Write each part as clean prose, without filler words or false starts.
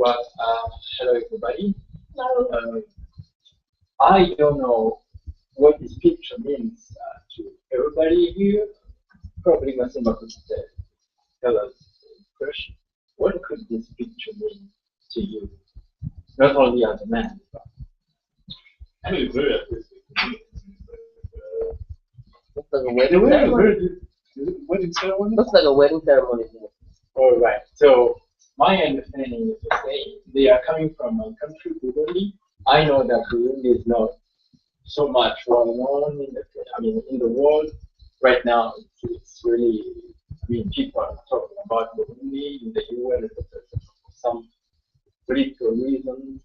Well, hello everybody. Hello. I don't know what this picture means to everybody here. Probably Massimo could tell us first. What could this picture mean to you? Not only as a man, but I mean, it's very artistic. Looks like a wedding ceremony. Wedding ceremony? Looks like a wedding ceremony. all right. So my understanding is the same. They are coming from my country, Burundi. I know that Burundi is not so much well known in the world right now. It's really, people are talking about Burundi in the UN for some political reasons,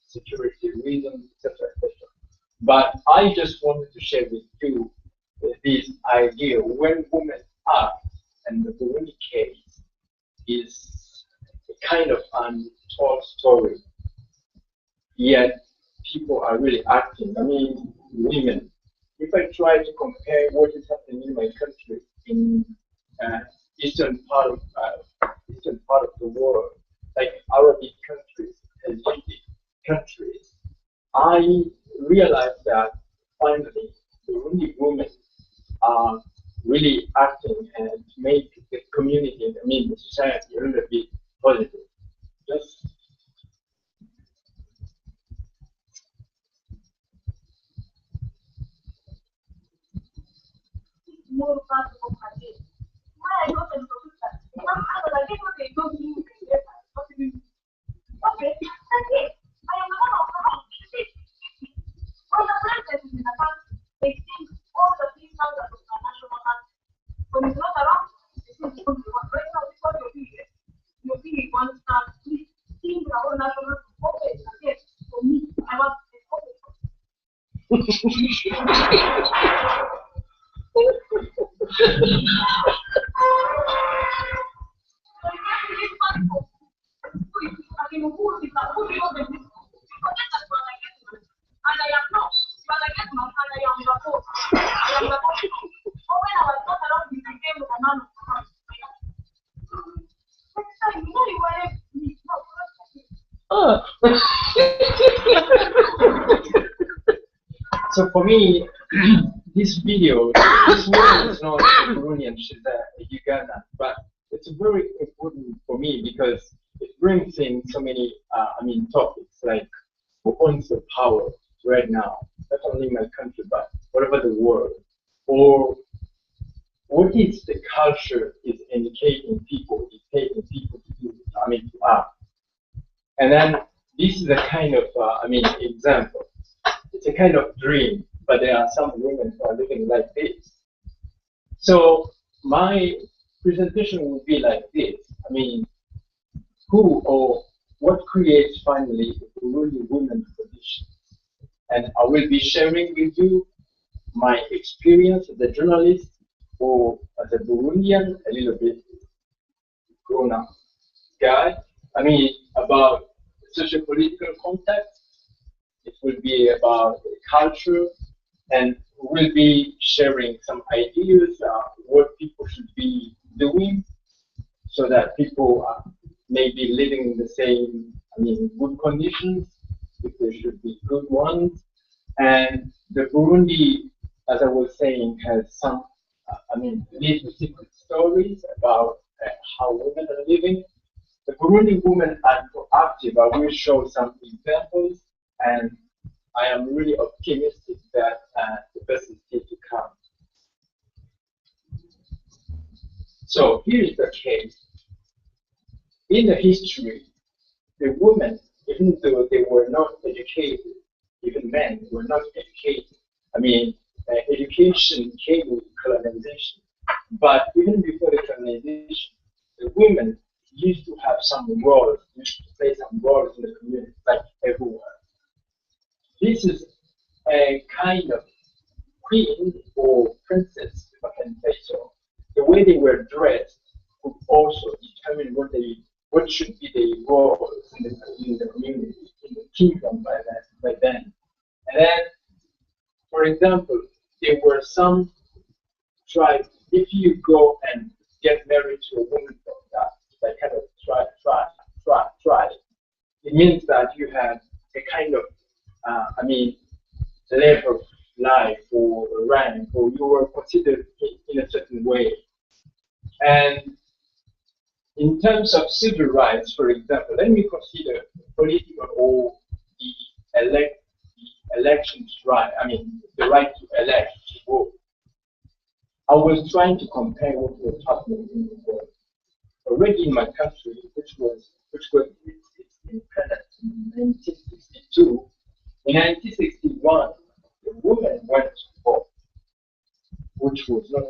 security reasons, etc., etc. But I just wanted to share with you this idea when women act, and the Burundi case is a kind of untold story. Yet people are really acting. Women. If I try to compare what is happening in my country, in eastern part of the world, like Arabic countries, Asiatic countries, I realized that finally Burundi women are really acting and make the community, the society, a little bit positive. Just so for me, this video, this woman is not Burundian, she's a Ugandan, but it's very important for me because it brings in so many, topics like who owns the power right now, not only in my country, but all over the world, or what is the culture is educating people to do, to act. And then this is a kind of, example. It's a kind of dream, but there are some women who are living like this. So my presentation will be like this. Who or what creates finally the Burundi women position? And I will be sharing with you my experience as a journalist or as a Burundian, a little bit grown up guy. About socio-political context. It will be about culture, and we'll be sharing some ideas what people should be doing so that people may be living in the same, good conditions, if there should be good ones. And the Burundi, as I was saying, has some, little secret stories about how women are living. The Burundi women are proactive. I will show some examples, and I am really optimistic that the best is still to come. So here is the case. In the history, the women, even though they were not educated, even men were not educated. Education came with colonization. But even before the colonization, the women used to have some roles, used to play some roles in the community, like everywhere. This is a kind of queen or princess, if I can say so. The way they were dressed would also determine what should be the roles in the community, in the kingdom by then. And then, for example, there were some tribes. If you go and get married to a woman from that kind of tribe, means that you had a kind of, I mean, level of life or rank, or you were considered in a certain way. And in terms of civil rights, for example, let me consider political or the elections right. I mean, the right to elect, to vote. I was trying to compare what was happening in the world already in my country, which got its independence in 1962. In 1961, the women went to vote, which was not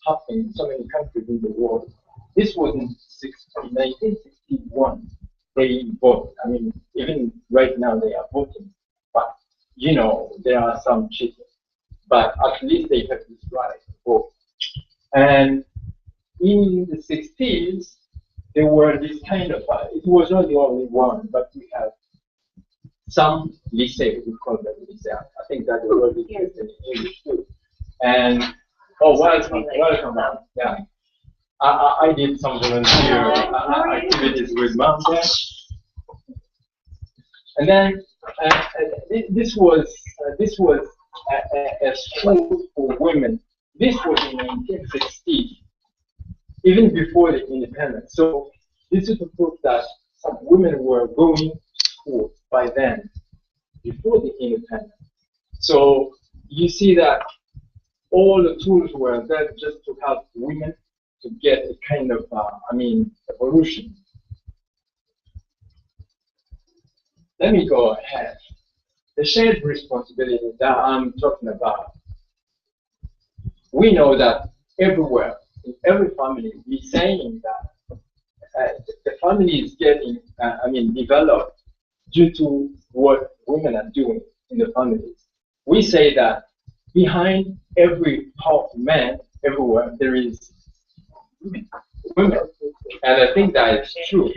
happening in so many countries in the world. This was in 1961. They vote. I mean, even right now they are voting, but you know there are some cheating. But at least they have this right to vote. And in the 60s, there were this kind of, it was not the only one, but we have some lycée, we call them lycée. I think that the word is used in English too. And, oh, welcome, yeah. I did some volunteer activities with mom there. And then this was a school for women. This was in 1960, even before the independence. So this is to prove that some women were going to school by then, before the independence. So you see that all the tools were there just to help women to get a kind of, evolution. Let me go ahead. The shared responsibility that I'm talking about. We know that everywhere, in every family, we're saying that the family is getting, developed due to what women are doing in the families. We say that behind every powerful man, everywhere, there is women. And I think that is true.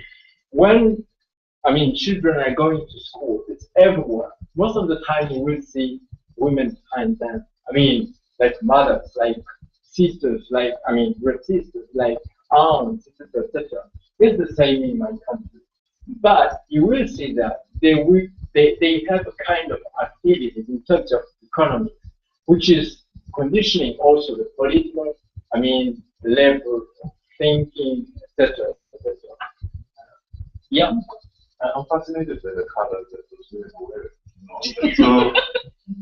When, children are going to school, it's everywhere. Most of the time you will see women behind them. Like mothers, like sisters, great sisters, like aunts, etc., etc. It's the same in my country. But you will see that they have a kind of activity in terms of economy, which is conditioning also the political, level of thinking, etc., etc. Yeah. I'm fascinated by the colors that those women wear. So,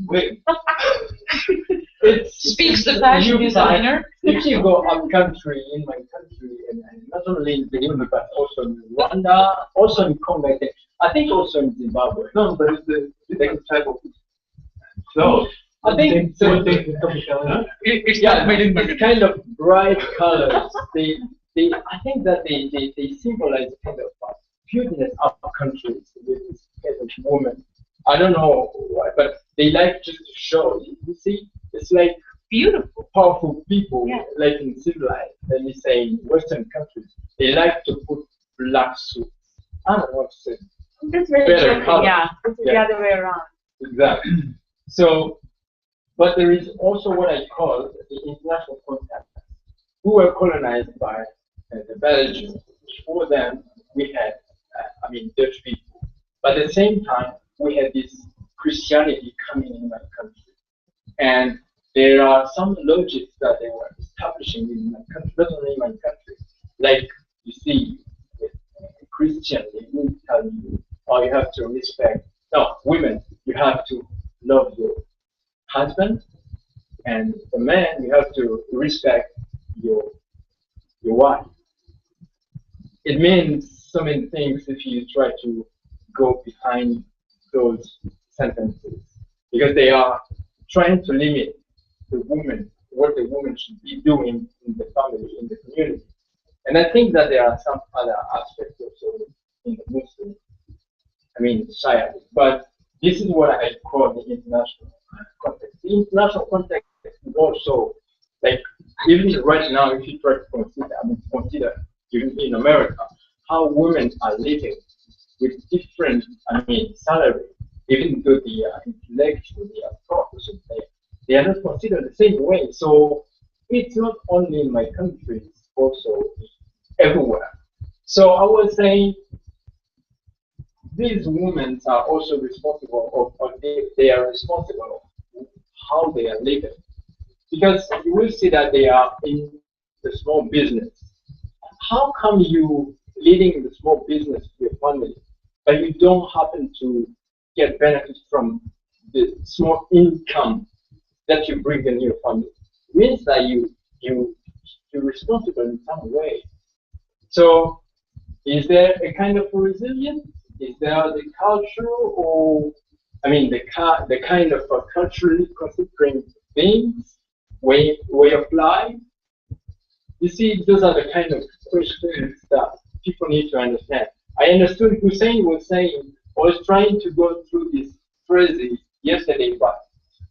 wait. It speaks the fashion designer. If you go up country, in my country, and not only in Burundi, but also in Rwanda, also in Congo, I think also in Zimbabwe. No, but it's the type of clothes. I think so. It's kind of bright colors. I think that they symbolize kind of pureness of countries with this kind of woman. I don't know why, but they like just to show. You see, it's like beautiful, powerful people, like in civilized. Let me say in Western countries, they like to put black suits. I don't know what to say. That's very interesting. Yeah, it's the other way around. Exactly. So, but there is also what I call the international contact. We were colonized by the Belgians. Before them, we had, Dutch people. But at the same time, we had this Christianity coming in my country. And there are some logics that they were establishing in my country, not only in my country. Like, you see, with Christian, they will tell you, oh, you have to respect, no, women, you have to love your husband, and the man, you have to respect your wife. It means so many things if you try to go behind those sentences, because they are trying to limit the woman, what the woman should be doing in the family, in the community. And I think that there are some other aspects also in the Muslim, society. But this is what I call the international context. The international context is also, like, even right now, if you try to consider even in America, how women are living with different, salary, even though the intellectual, they are taught to some things, they are not considered the same way. So it's not only in my country, it's also everywhere. So I was saying, these women are also responsible, or they are responsible for how they are living. Because you will see that they are in the small business. How come you leading the small business with your family, but you don't happen to get benefits from the small income that you bring in your family? It means that you're responsible in some way. So is there a kind of resilience? Is there the culture, or I mean the kind of a culturally considering things, way of life? You see, those are the kind of questions that people need to understand. I understood Hussein was saying, I was trying to go through this phrase yesterday, but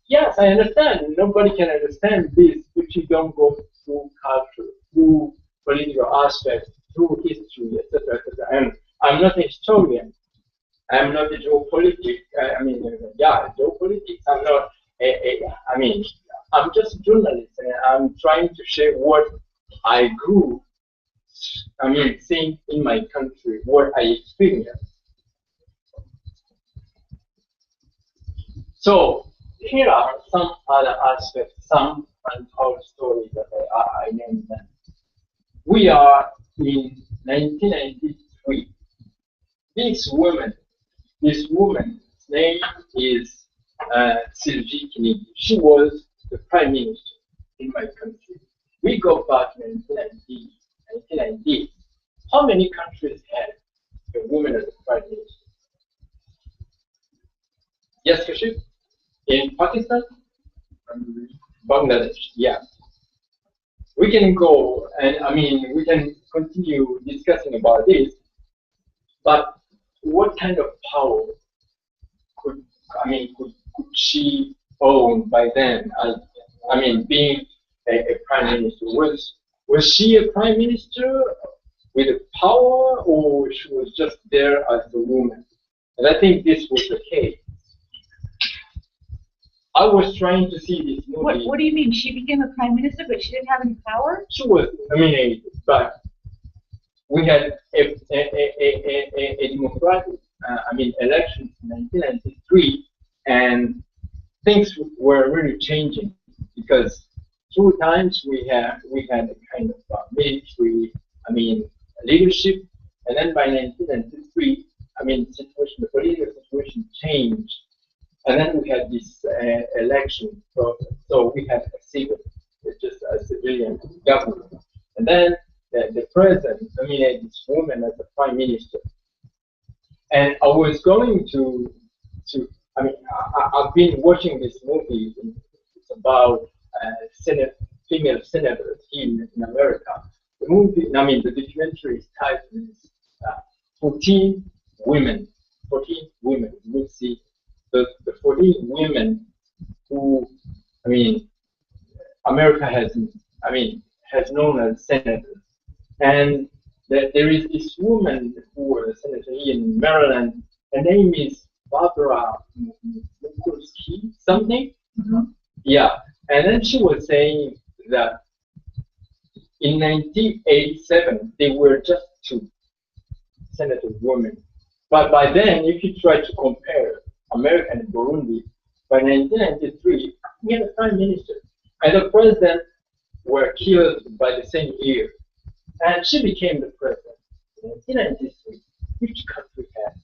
yes, I understand. Nobody can understand this if you don't go through culture, through political aspects, through history, etc., etc. And I'm not a historian. I'm not a geopolitics. Geopolitics. I'm not. I'm just a journalist, and I'm trying to share what I grew. Seeing in my country, what I experienced. So here are some other aspects, some untold stories that I named them. We are in 1993. This woman's name is Sylvie Kinigi. She was the prime minister in my country. We go back to 1990. How many countries had a woman as a prime minister? Yes, Kashif? In Pakistan? Bangladesh, yeah. We can go, and we can continue discussing about this, but what kind of power could she own by then? Being a prime minister, was she a prime minister with a power, or she was just there as a woman? And I think this was the case. I was trying to see this movie. What do you mean? She became a prime minister, but she didn't have any power? She was nominated, but we had a democratic, elections in 1993, and things were really changing because 2 times we had a kind of military, leadership, and then by 1993, the political situation changed. And then we had this election process. So we had just a civilian government. And then the president nominated this woman as the prime minister. And I was going I've been watching this movie. It's about female senators in America. The movie, the documentary is titled 14 Women. 14 Women. You will see the 14 women who, America has known as senators. And there is this woman who was a senator in Maryland. Her name is Barbara Mikulski, something. Mm-hmm. Yeah. And then she was saying that in 1987, there were just 2 senator women. But by then, if you try to compare America and Burundi, by 1993, we had a prime minister. And the president were killed by the same year. And she became the president. In 1993, which country had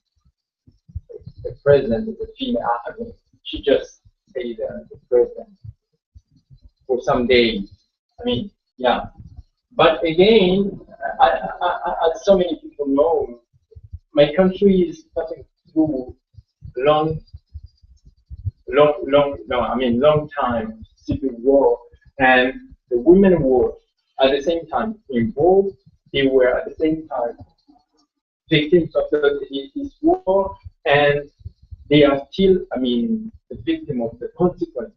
the president as a female? She just stayed the president for some days. Yeah. But again, as so many people know, my country is passing through long time civil war, and the women were at the same time involved. They were at the same time victims of this war, and they are still, the victim of the consequences.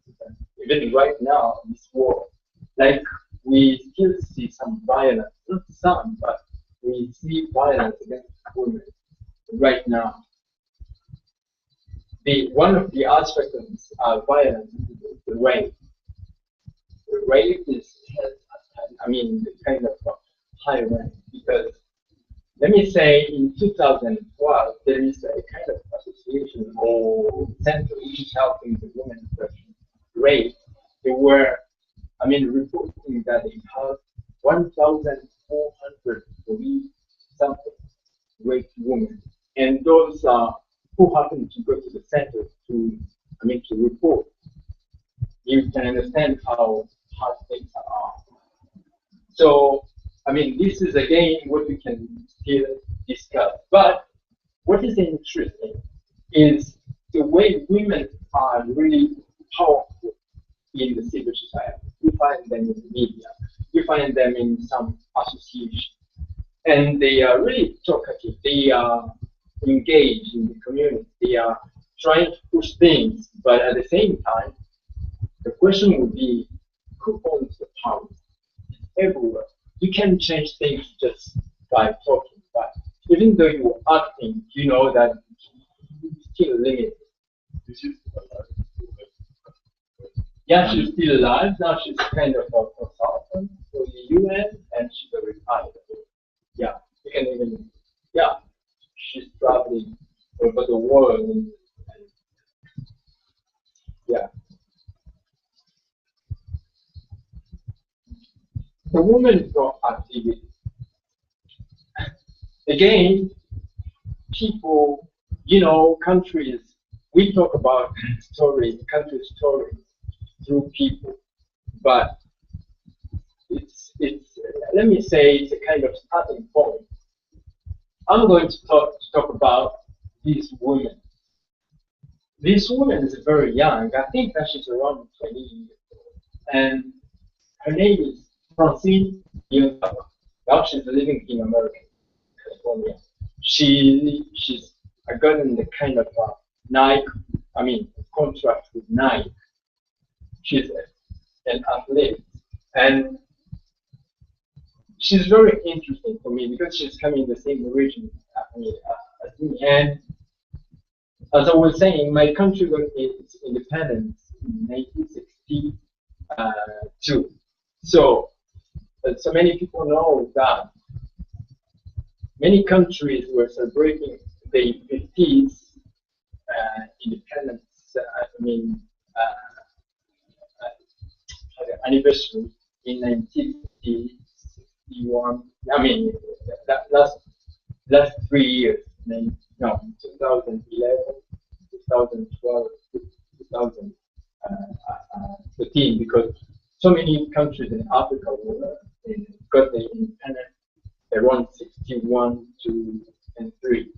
Even right now, this war, like we still see some violence, not some, but we see violence against women right now. One of the aspects of this violence is the rape. The rape is, kind of high rank because, let me say, in 2012, there is a kind of association or center which is helping the women rate. They were, reporting that they have 1,440 something raped women, and those who happen to go to the center to report. You can understand how hard things are. So, this is again what we can still discuss. But what is interesting is the way women are really powerful in the civil society. You find them in the media, you find them in some associations, and they are really talkative. They are engaged in the community. They are trying to push things, but at the same time, the question would be, who owns the power? Everywhere. You can change things just by talking, but even though you're acting, you know that you're still limited. Yeah, she's still alive. Now she's kind of a consultant for the UN, and she's a retired. Yeah, you can even, yeah, she's traveling over the world. And yeah. The women pro activity. Again, people, countries, we talk about stories, country stories through people, but it's let me say it's a kind of starting point. I'm going to talk about these women. This woman is very young. I think that she's around 20 years old, and her name is Francine Young. Now she's living in America, California. She's gotten the kind of Nike, contract with Nike. She's an athlete, and she's very interesting for me because she's coming in the same region as me. And as I was saying, my country got its independence in 1962. So many people know that many countries were celebrating the 50th independence. Anniversary in 1961. That last 3 years. 2011, 2012, 2013, because so many countries in Africa got their independence around 61 and 3.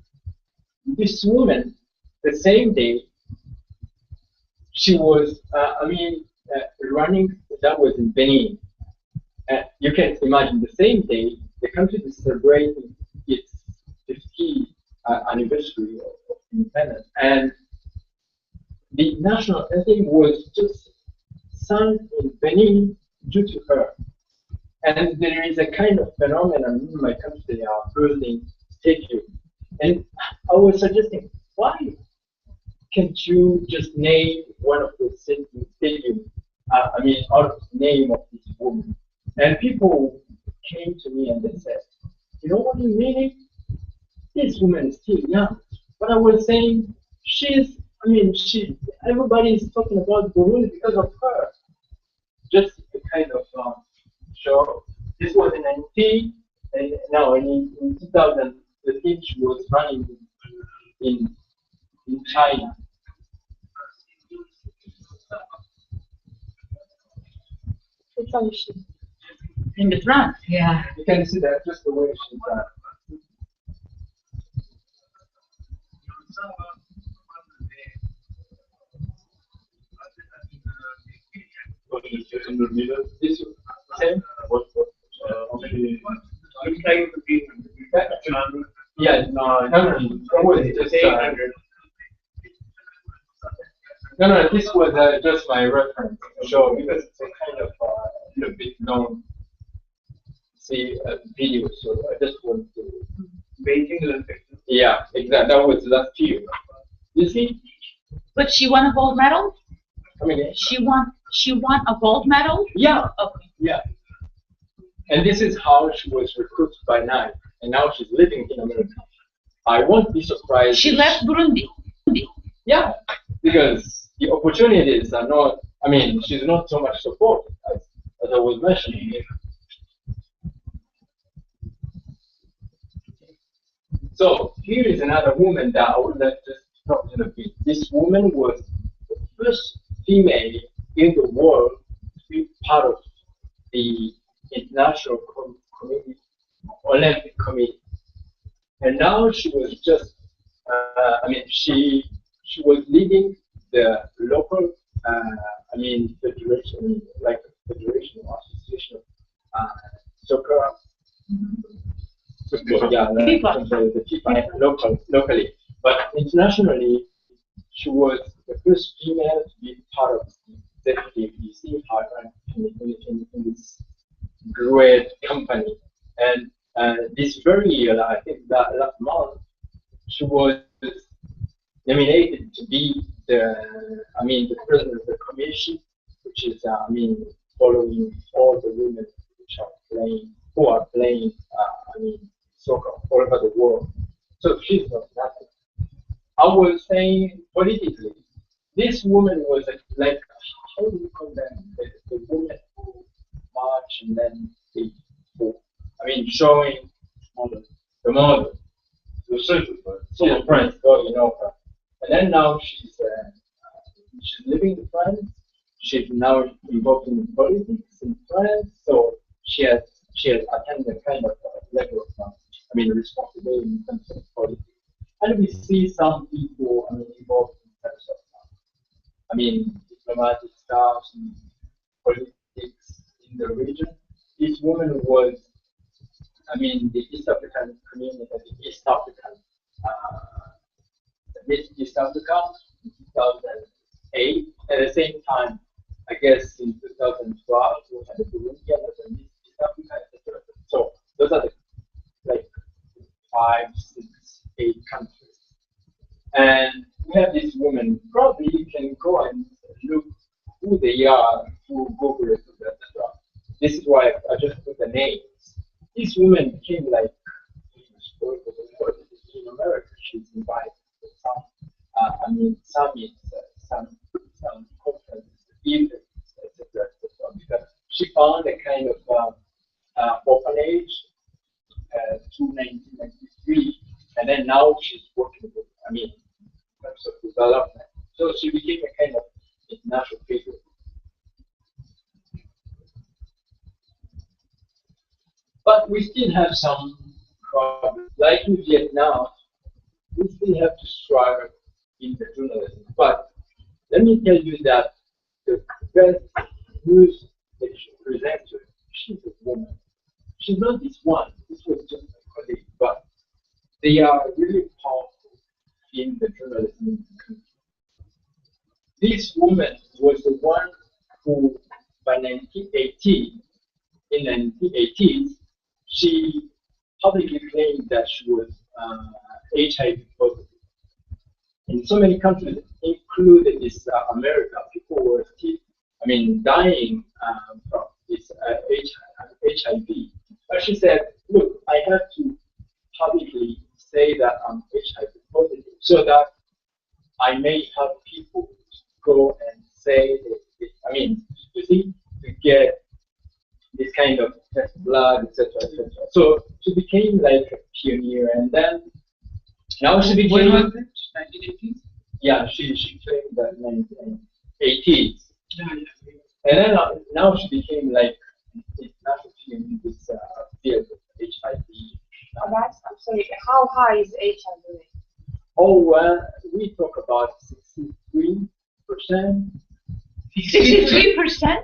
This woman, the same day, she was, running. That was in Benin. You can imagine the same day the country is celebrating its 50th anniversary of independence, and the national anthem was just sung in Benin due to her. And there is a kind of phenomenon in my country. They are building stadiums, and I was suggesting, why can't you just name one of the stadiums? Out of the name of this woman. And people came to me and they said, you know what you mean? This woman is still young. But I was saying, everybody is talking about Burundi because of her. Just a kind of show. This was in 2013, she was running in China. In the front, yeah. You can see that just the way she's done. This same? Yeah, no, this was just my reference to show, because it's a kind of a bit long video, so I just want to. Beijing Olympics. Yeah, exactly. That was last year. You see? But she won a gold medal? She won a gold medal? Yeah. Okay. Yeah. And this is how she was recruited by Nike, and now she's living in America. I won't be surprised. She left Burundi. Yeah, because the opportunities are not. I mean, she's not so much support as I was mentioning. So here is another woman that I would like to talk a little bit. This woman was the first female in the world to be part of the International Committee, Olympic Committee. And now she was just, she was leading the local, federation, like federation or association of soccer. Yeah, the FIFA locally, but internationally, she was the first female to be part of the executive. You see her in this great company, and this very year, I think that last month, she was nominated to be the president of the commission, which is, following all the women who are playing, soccer all over the world. So she's not nothing. I was saying politically, this woman was like, how do you call them? The woman who march and then they, showing the model. The social side. So your friends, her. And then now she's living in France. She's now involved in politics in France. So she has attended kind of level of responsibility in terms of politics. And we see some people involved in terms of diplomatic staff and politics in the region. This woman was the East African community, the East African East Africa in 2008. At the same time, I guess in 2012 we had the Burundi and East Africa, etc. So those are the 5, 6, 8 countries. And we have this woman. Probably you can go and look who they are through Google, etc. This is why I just put the names. This woman became like in America. She's invited to some summits, some conferences, events, etc. Because she found a kind of orphanage to 1993, and then now she's working with, in terms of development. So she became a kind of international figure. But we still have some problems. Like in Vietnam, we still have to strive in the journalism. But let me tell you that the best news presenter, she's a woman. She's not this one. This was just a colleague, but they are really powerful in the journalism. This woman was the one who, by 1980, in the 1980s, she publicly claimed that she was HIV positive. In so many countries, including this America, people were still, dying from this HIV. But she said, look, I have to publicly say that I'm HIV positive so that I may help people go and say, you see, to get this kind of test blood, etc., etc. So she became like a pioneer, and then now she became. 1980s? Yeah, she claimed that 1980s. And then now she became like an international pioneer in this field of HIV. I'm sorry, how high is HIV? Oh, well, we talk about 63%. 63%?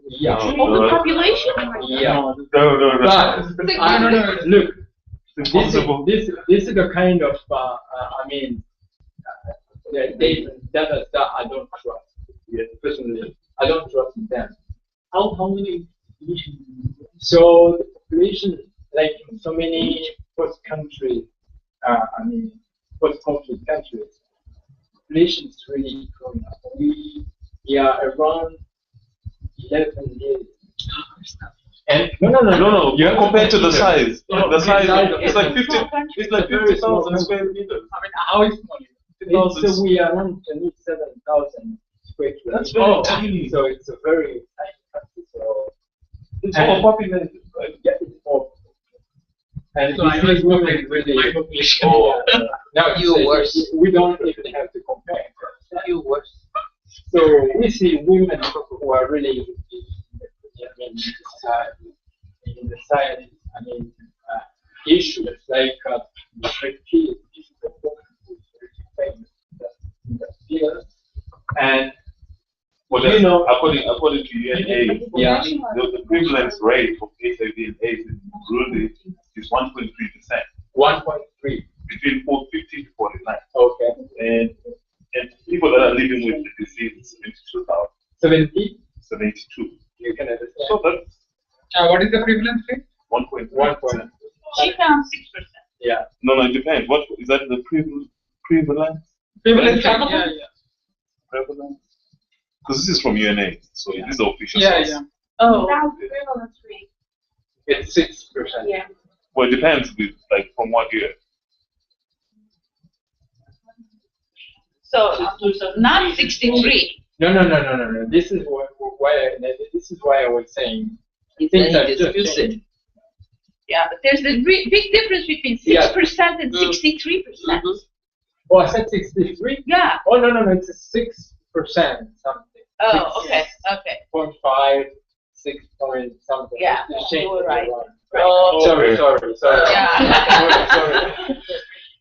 Yeah. Of the population? Yeah. No. But look, this is the kind of data that I don't trust. Yes, personally, I don't trust in them. How many population? So the population, like in so many post-conflict countries, population is really growing up. We are around 11 million. And no. You compared to the size. No, The size. of- It's like 50. Small country. It's like Very small 50,000 square meters. I mean, how is money? So we are around 27,000 square kilometers. That's very tiny. So it's a very tiny country. So It's And- overpopulated, right? yeah, it's all. And So I was women wondering, my population. Oh. Now You worse. We don't even have to compare. You worse. So we see women who are really in society, I mean, issues like fertility. This is a woman who's very famous in that field. And Well, you know, according to UNA, yeah, the prevalence rate of HIV and AIDS in Burundi is 1.3%, 1.3. between 50 to 49. Okay. And people that are living with the disease is 72,000. 70, 72. you can understand. So that's What is the prevalence rate? 1.3%. 1.3. She found 6%. Yeah. No, it depends. What is that? The prevalence? Prevalence Yeah, rate? Prevalence? Because this is from UNA, so it is the official Yeah, source. yeah. Oh, That's prevalence rate. It's 6%. Yeah. Well, it depends with like from what year. so not 63. No. This is why I was saying things are just changing. Yeah, but there's a big difference between 6% Yeah. and 63%. Oh, I said 63? Yeah. Oh, no, it's a 6% something. Oh, okay. Okay. 6.5, 6 point something. Yeah, It's you changed were right. around. Oh, Sorry. Yeah. Sorry.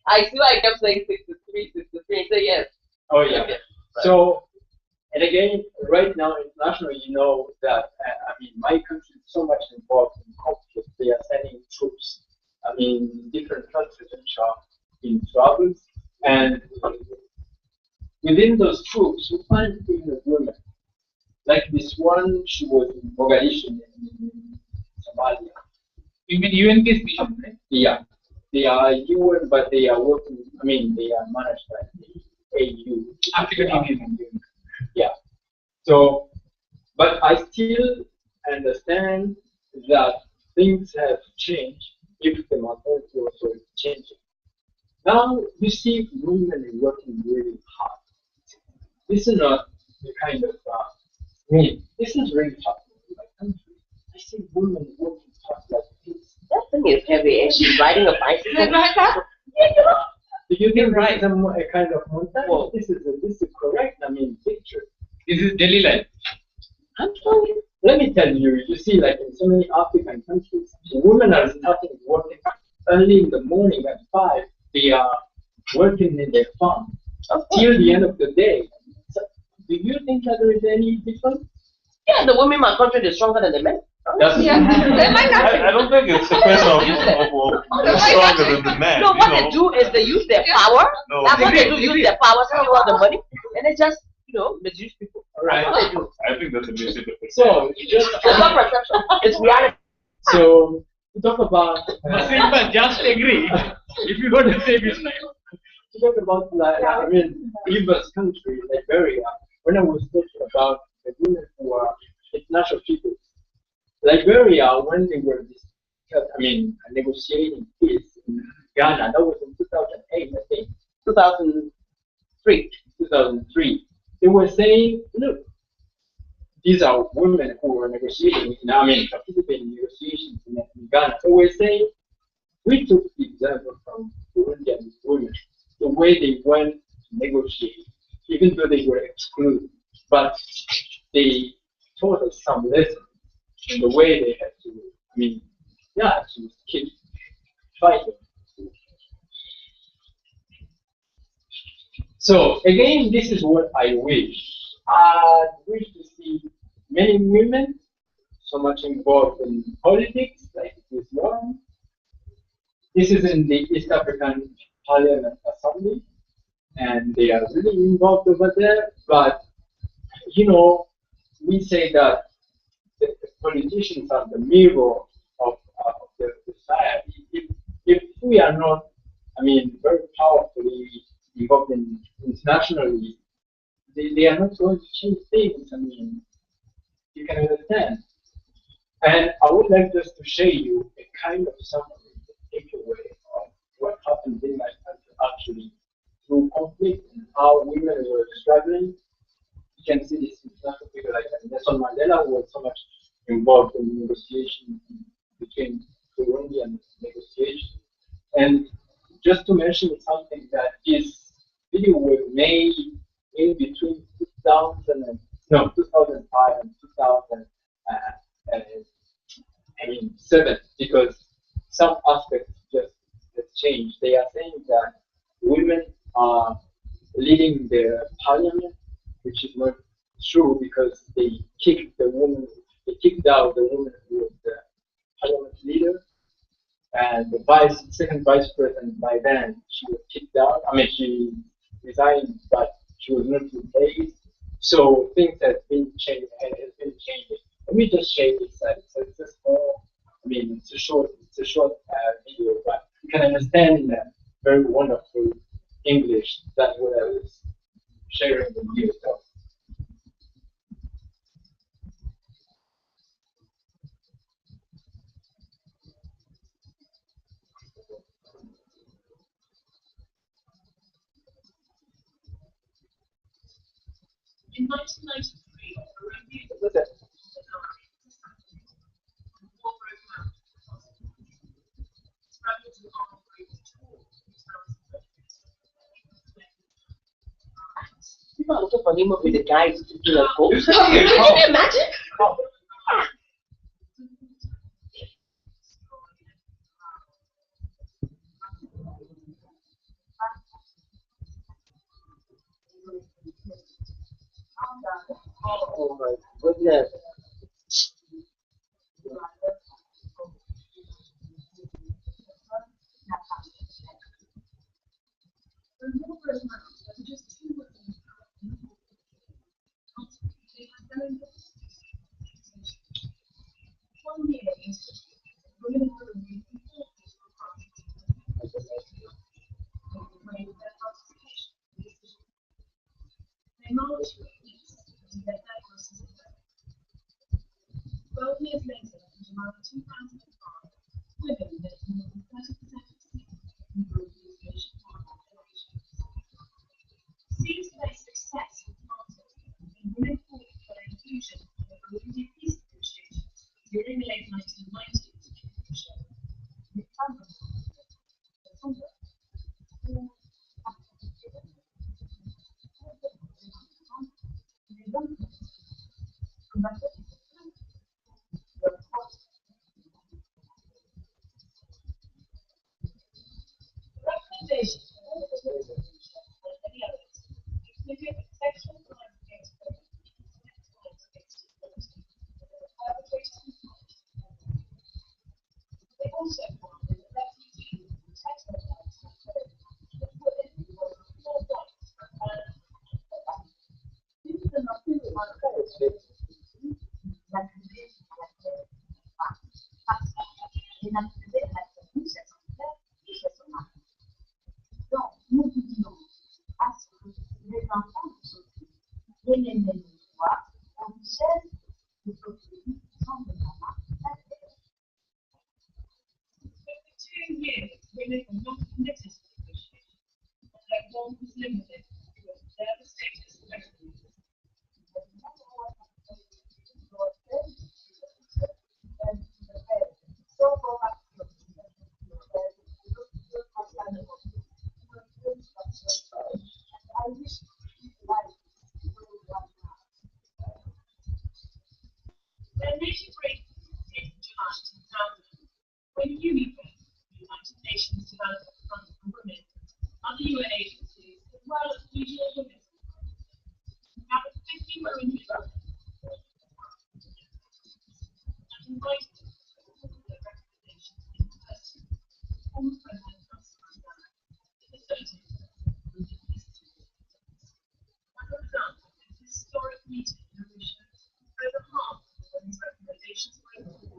I see why I kept saying 63, 63. So yes. Oh, yeah. Okay. So, and again, right now internationally, you know that, my country is so much involved in conflict. They are sending troops, different countries which are in troubles. And within those troops, you find even women. Like this one, she was in Mogadishu in Somalia. You mean UNK mission, right? Yeah. They are UN, but they are working, they are managed by the AU. African Union. Yeah. So, but I still understand that things have changed if the majority also is changing. Now you see women working really hard. This is not the kind of, this is really tough in my country. I see women working hard like this. That thing is heavy, and she's riding a bicycle. Do you think right. this is a kind of montage? Well, This is correct, picture. This is daily life. I'm telling you. Let me tell you, you see, like in so many African countries, women are starting working early in the morning at 5. They are working in their farm till the end of the day. So, do you think that there is any difference? Yeah, the women in my country is stronger than the men. That's Yeah, they might not. I don't think it's a question of stronger than the man. No, what you they know. do is they use their power. No. That's what they do. Use their power, steal all the money, and they just, misuse people. Right. That's what they do. I think that's a misinterpretation. so. Just It's not perception. It's reality. so to talk about Simple, just agree. If you don't say it's like. to talk about Eva's country, Liberia. When I was talking about the women who are international people, Liberia, when they were negotiating peace in Ghana, that was in 2008, I think. 2003. 2003. They were saying, look, these are women who were negotiating, participating in negotiations in Ghana. They were saying, we took the example from Burundian women, the way they went to negotiate, even though they were excluded, but they taught us some lessons in the way they had to, to keep fighting. So again, this is what I wish. I wish to see many women so much involved in politics like this one. This is in the East African Parliament Assembly, and they are really involved over there. But we say that the politicians are the mirror of the society. If we are not, very powerfully involved internationally, they are not going to change things. You can understand. And I would like just to show you a kind of summary, a takeaway of what happened in my country actually through conflict and how women were struggling. You can see this international figure like Nelson Mandela was so much involved in negotiations between Burundi and negotiations. And just to mention something that this video was made in between 2000 and, no, 2005 and 2007, because some aspects just changed. They are saying that women are leading the parliament, which is not true because they kicked out the woman who was the parliament leader, and the second vice president by then she was kicked out. I mean, she resigned, but she was not replaced. So things have been changed and has been changing. Let me just share this. It's a small. I mean, it's a short video, but you can understand in a very wonderful English. That's what I was sharing with you. So, In 1993, Burundi what's that? war broke out. Struggled to armed groups People are looking for him with the guys to like go. Can you imagine? Oh my goodness. During the late 1990s, when UNICEF, the United Nations Development Fund for Women, other UN agencies, as well as regional women, have 50 women and invited them to their recommendations in person. Former President Nelson Mandela is associated with the East. As a result of this historic meeting in Arusha, over half of the women's recommendations were implemented.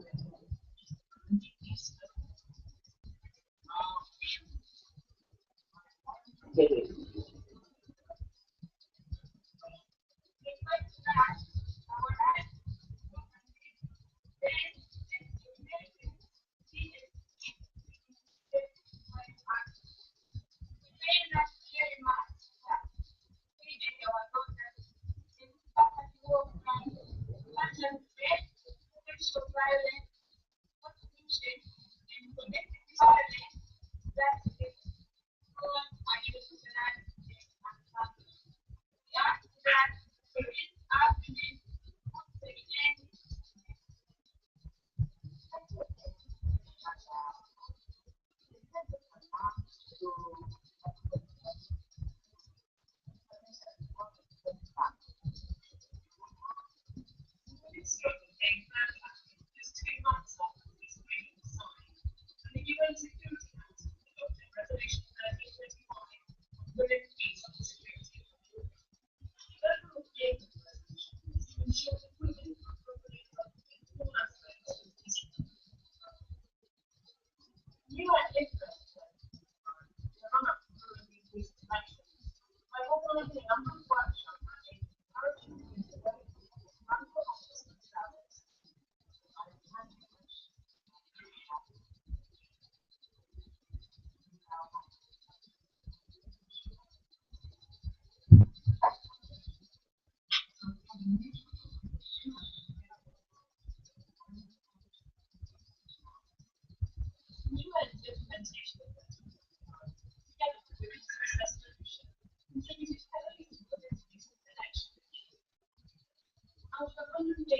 implementation of that, together with the success solution, contributed heavily to women's recent election. Out of 118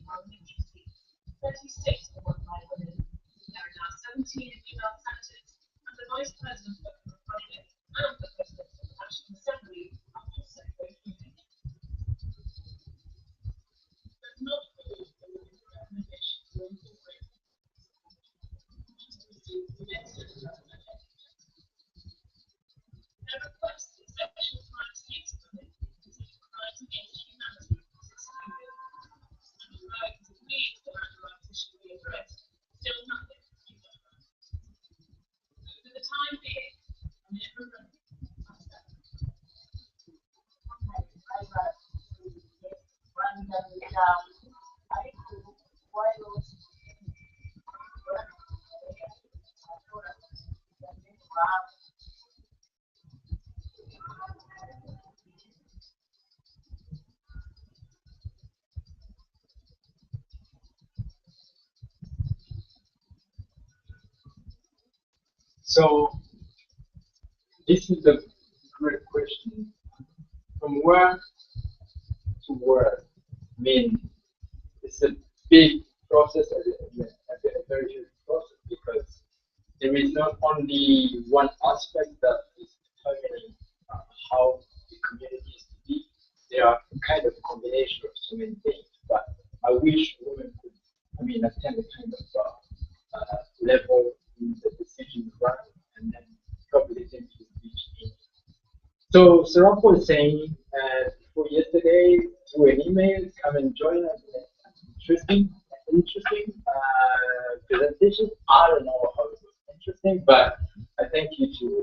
parliamentary seats, 36 were won by women. There are now 17 female senators, and the vice president of the Republic and the president of the National Assembly are also both women. But not all of the women's recommendations were incorporated. Their request that sexual crimes against women, particularly crimes against humanity, is excluded. And although it agrees that underrights should be addressed, still nothing has been done about it. For the time being, I'm in Burundi. So this is a great question. From where to where? I mean, it's a big process, a very huge process, because there is not only one aspect that is determining how the community is to be. There are kind of a combination of so many things. But I wish women could, attend a kind of level in the decision round, and then probably things would reach in. So Sarako is saying before yesterday through an email, come and join us. Interesting presentation. I don't know how it was interesting, but I thank you to